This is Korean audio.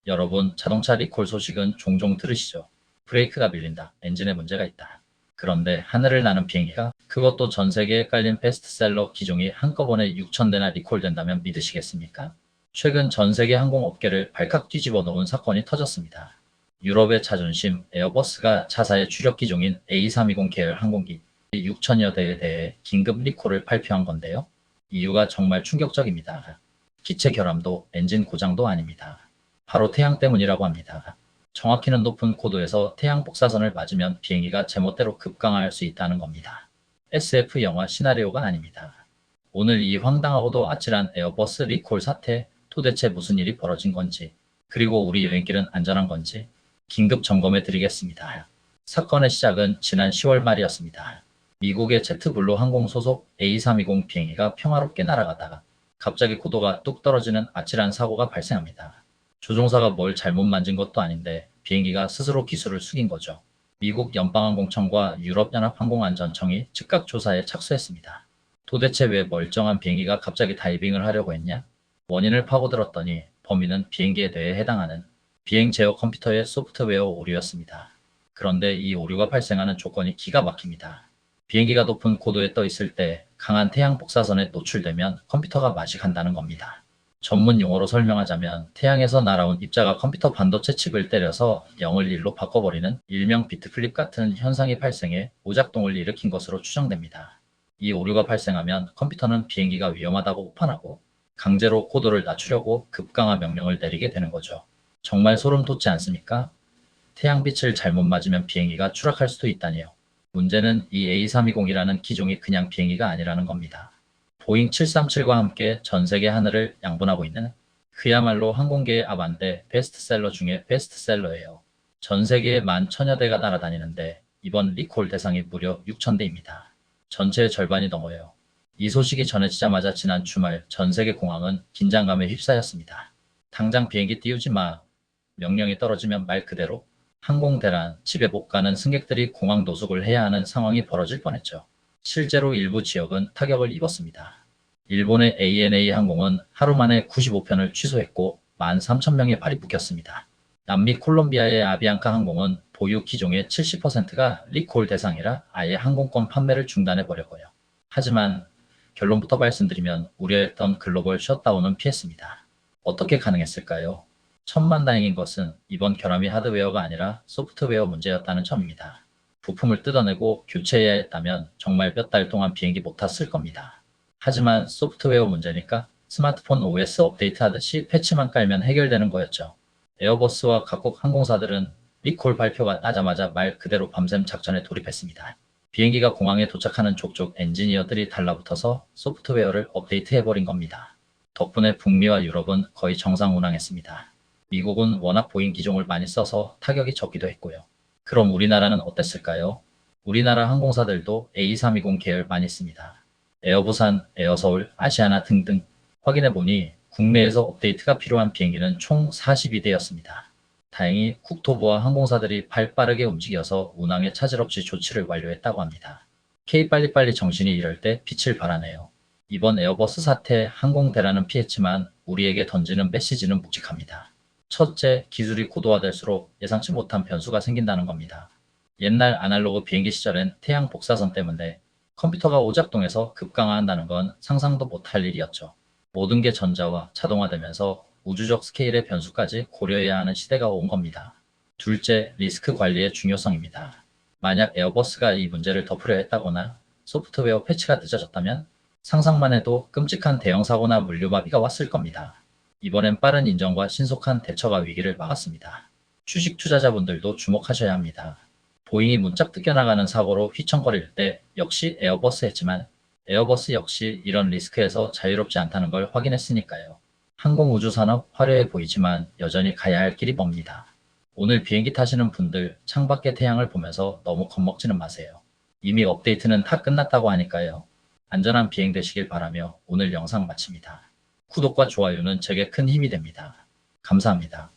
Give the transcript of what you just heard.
여러분, 자동차 리콜 소식은 종종 들으시죠? 브레이크가 밀린다. 엔진에 문제가 있다. 그런데 하늘을 나는 비행기가, 그것도 전 세계에 깔린 베스트셀러 기종이 한꺼번에 6,000대나 리콜된다면 믿으시겠습니까? 최근 전 세계 항공업계를 발칵 뒤집어 놓은 사건이 터졌습니다. 유럽의 자존심 에어버스가 차사의 주력 기종인 A320 계열 항공기 6천여 대에 대해 긴급 리콜을 발표한 건데요. 이유가 정말 충격적입니다. 기체 결함도 엔진 고장도 아닙니다. 바로 태양 때문이라고 합니다. 정확히는 높은 고도에서 태양 복사선을 맞으면 비행기가 제멋대로 급강하할 수 있다는 겁니다. SF 영화 시나리오가 아닙니다. 오늘 이 황당하고도 아찔한 에어버스 리콜 사태, 도대체 무슨 일이 벌어진 건지, 그리고 우리 여행길은 안전한 건지 긴급 점검해 드리겠습니다. 사건의 시작은 지난 10월 말이었습니다. 미국의 제트블루 항공 소속 A320 비행기가 평화롭게 날아가다가 갑자기 고도가 뚝 떨어지는 아찔한 사고가 발생합니다. 조종사가 뭘 잘못 만진 것도 아닌데 비행기가 스스로 기술을 숙인 거죠. 미국 연방항공청과 유럽연합항공안전청이 즉각 조사에 착수했습니다. 도대체 왜 멀쩡한 비행기가 갑자기 다이빙을 하려고 했냐? 원인을 파고들었더니 범인은 비행기에 대해 해당하는 비행 제어 컴퓨터의 소프트웨어 오류였습니다. 그런데 이 오류가 발생하는 조건이 기가 막힙니다. 비행기가 높은 고도에 떠 있을 때 강한 태양 복사선에 노출되면 컴퓨터가 맛이 간다는 겁니다. 전문 용어로 설명하자면 태양에서 날아온 입자가 컴퓨터 반도체 칩을 때려서 0을 1로 바꿔버리는 일명 비트플립 같은 현상이 발생해 오작동을 일으킨 것으로 추정됩니다. 이 오류가 발생하면 컴퓨터는 비행기가 위험하다고 오판하고 강제로 고도를 낮추려고 급강하 명령을 내리게 되는 거죠. 정말 소름 돋지 않습니까? 태양빛을 잘못 맞으면 비행기가 추락할 수도 있다니요. 문제는 이 A320이라는 기종이 그냥 비행기가 아니라는 겁니다. 보잉 737과 함께 전 세계 하늘을 양분하고 있는 그야말로 항공계의 아반떼 베스트셀러 중에 베스트셀러예요. 전 세계에 11,000여 대가 날아다니는데 이번 리콜 대상이 무려 6,000대입니다. 전체의 절반이 넘어요. 이 소식이 전해지자마자 지난 주말 전 세계 공항은 긴장감에 휩싸였습니다. 당장 비행기 띄우지 마. 명령이 떨어지면 말 그대로 항공대란, 집에 못 가는 승객들이 공항 노숙을 해야 하는 상황이 벌어질 뻔했죠. 실제로 일부 지역은 타격을 입었습니다. 일본의 ANA 항공은 하루 만에 95편을 취소했고 13,000명의 발이 묶였습니다. 남미 콜롬비아의 아비앙카 항공은 보유 기종의 70%가 리콜 대상이라 아예 항공권 판매를 중단해버렸고요. 하지만 결론부터 말씀드리면 우려했던 글로벌 셧다운은 피했습니다. 어떻게 가능했을까요? 천만다행인 것은 이번 결함이 하드웨어가 아니라 소프트웨어 문제였다는 점입니다. 부품을 뜯어내고 교체해야 했다면 정말 몇 달 동안 비행기 못 탔을 겁니다. 하지만 소프트웨어 문제니까 스마트폰 OS 업데이트하듯이 패치만 깔면 해결되는 거였죠. 에어버스와 각국 항공사들은 리콜 발표가 나자마자 말 그대로 밤샘 작전에 돌입했습니다. 비행기가 공항에 도착하는 족족 엔지니어들이 달라붙어서 소프트웨어를 업데이트해버린 겁니다. 덕분에 북미와 유럽은 거의 정상 운항했습니다. 미국은 워낙 보잉 기종을 많이 써서 타격이 적기도 했고요. 그럼 우리나라는 어땠을까요? 우리나라 항공사들도 A320 계열 많이 씁니다. 에어부산, 에어서울, 아시아나 등등 확인해보니 국내에서 업데이트가 필요한 비행기는 총 42대였습니다. 다행히 국토부와 항공사들이 발 빠르게 움직여서 운항에 차질 없이 조치를 완료했다고 합니다. K 빨리빨리 정신이 이럴 때 빛을 발하네요. 이번 에어버스 사태 항공대란은 피했지만 우리에게 던지는 메시지는 묵직합니다. 첫째, 기술이 고도화될수록 예상치 못한 변수가 생긴다는 겁니다. 옛날 아날로그 비행기 시절엔 태양 복사선 때문에 컴퓨터가 오작동해서 급강하한다는 건 상상도 못할 일이었죠. 모든 게 전자화, 자동화되면서 우주적 스케일의 변수까지 고려해야 하는 시대가 온 겁니다. 둘째, 리스크 관리의 중요성입니다. 만약 에어버스가 이 문제를 덮으려 했다거나 소프트웨어 패치가 늦어졌다면 상상만 해도 끔찍한 대형 사고나 물류마비가 왔을 겁니다. 이번엔 빠른 인정과 신속한 대처가 위기를 막았습니다. 주식 투자자분들도 주목하셔야 합니다. 보잉이 문짝 뜯겨나가는 사고로 휘청거릴 때 역시 에어버스 했지만 에어버스 역시 이런 리스크에서 자유롭지 않다는 걸 확인했으니까요. 항공우주산업 화려해 보이지만 여전히 가야 할 길이 멉니다. 오늘 비행기 타시는 분들 창밖의 태양을 보면서 너무 겁먹지는 마세요. 이미 업데이트는 다 끝났다고 하니까요. 안전한 비행 되시길 바라며 오늘 영상 마칩니다. 구독과 좋아요는 제게 큰 힘이 됩니다. 감사합니다.